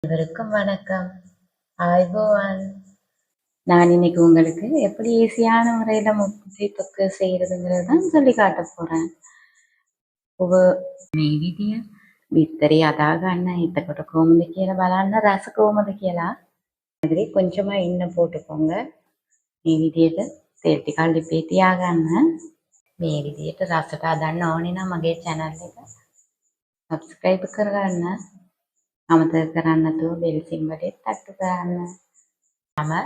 அனைவருக்கும் வணக்கம். ஆய்போவான். நான் இன்னைக்கு உங்களுக்கு எப்படி ஈஸியான முறையில் முட்டை தொக்கு செய்யறதுங்கிறது தான் சொல்லி காட்ட போறேன். නීවිදිය බිත්තරේ අදා ගන්න. එතකොට කොහොමද කියලා බලන්න. රස කොහොමද කියලා. மாதிரி கொஞ்சமா எண்ணெய் போட்டுக்கோங்க. මේ විදියට තෙල් ටිකක් ලිපේ තියාගන්න. මේ විදියට රසට හදන්න ඕනේ නම් මගේ channel එක subscribe කරගන්න. අමතක කරන්න නැතුව bell symbol එක තට්ටු කරන්න. நம்ம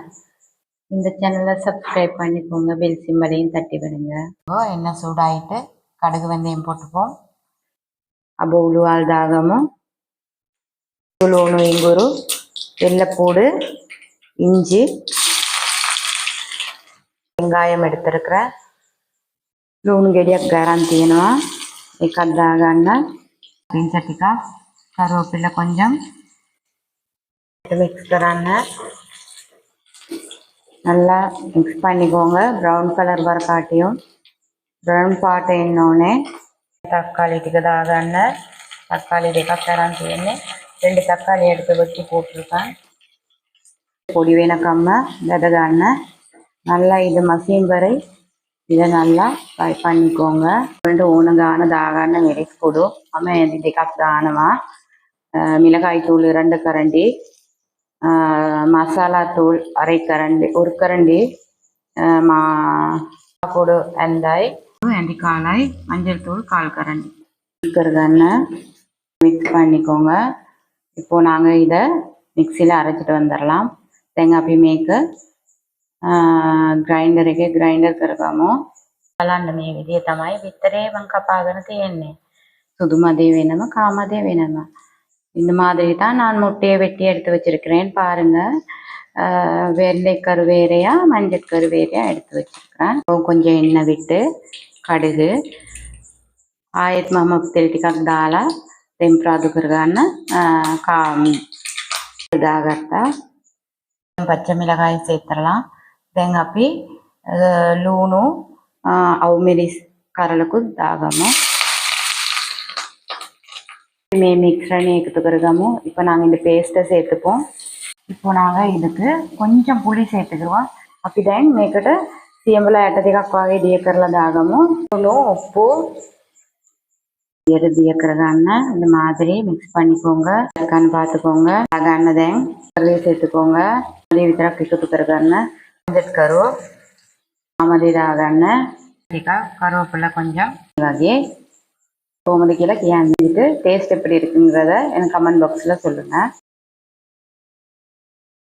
இந்த சேனலை சப்ஸ்கிரைப் பண்ணிக்கோங்க. பெல் சிம்பலையும் தட்டி விடுங்க. எண்ணெய் சூடாயிட்டு கடுகு வெந்தயம் போட்டுப்போம். அப்போ உளுவால் தாகமும் உளுவணு இங்குரு வெள்ளைப்பூடு இஞ்சி வெங்காயம் எடுத்துருக்கிறேன். ලුණු ගෙඩියක් ගරන් තියෙනවා. ඒකත් දාගන්න. පින්ස ටිකක් කරුවෙල கொஞ்சம் மிக்ஸ் කරන්න. நல்லா மிக்ஸ் பண்ணிக்கோங்க. ப்ரௌன் கலர் வர காட்டியும் ப்ரௌன் பாட்டு என்னோடனே தக்காளி டிக்க தாகන්න. தக்காளி දෙකක් தரான் තියෙන්නේ. 2 தக்காளி எடுத்து வெட்டி போட்டிருக்கேன். பொடி வேணக்கம்ம வித ගන්න. நல்லா இது மசியும் வரை இதை நல்லா ஃப்ரை பண்ணிக்கோங்க. 2 ඕන ගාන දාගන්න මිරිස් කුඩු. මම ඇඳි දෙකක් දානවා. மிளகாய் தூள் 2 கரண்டி, மசாலா தூள் அரை கரண்டி, 1 கரண்டி, பொடு வெந்தாய் அண்டி காளாய், மஞ்சள் தூள் 1/4 கரண்டி இருக்கிறதுன்னு மிக்ஸ் பண்ணிக்கோங்க. இப்போ நாங்கள் இதை மிக்சியில் அரைச்சிட்டு வந்துடலாம். தேங்காய் මේක ග්‍රයින්ඩර් එකේ ග්‍රයින්ඩර් කරගමු. බලන්න මේ විදිය තමයි විතරේ මම කපාගෙන තියෙන්නේ. සුදු මදේ වෙනම කාමදේ වෙනම. இந்த மாதிரி தான் நான் முட்டையை வெட்டி எடுத்து வச்சிருக்கிறேன். பாருங்க, வெள்ளை கருவேரையா மஞ்சள் கருவேரையா எடுத்து வச்சிருக்கிறேன். கொஞ்சம் எண்ணெய் விட்டு கடுகு ආයෙත් මම තෙල් ටිකක් දාලා තෙම්පරාදු කරගන්න දාගත්තා. பச்சை மிளகாய் சேர்த்துடலாம். දැන් අපි ලුණු අවු මිරිස් කරලකුත් දාගමු. මේ மிக்ஸனை එකතු කරගමු. இப்போ நாங்கள் இந்த பேஸ்ட்டை சேர்த்துப்போம். இப்போ நாங்கள் இதுக்கு கொஞ்சம் புளி சேர்த்துக்குவோம். අපි දැන් මේකට සියඹලා ඇට ටිකක් වගේ දිය කරලා දාගමු. உப்பு දිය කරගන්න. இந்த மாதிரி மிக்ஸ் பண்ணிக்கோங்க. இருக்கான்னு பார்த்துக்கோங்க. දාගන්න දැන් කරුවේ சேர்த்துக்கோங்க. அதே විතරක් එකතු කරගන්න. මஞ்சள் කරුව ආමදේ දාගන්න. ටිකක් கருவேப்பிலை கொஞ்சம் වගේ කොහොමද කියලා කියන්න. டேஸ்ட் எப்படி இருக்குங்கிறத எனக்கு கமெண்ட் பாக்ஸில் சொல்லுங்கள்.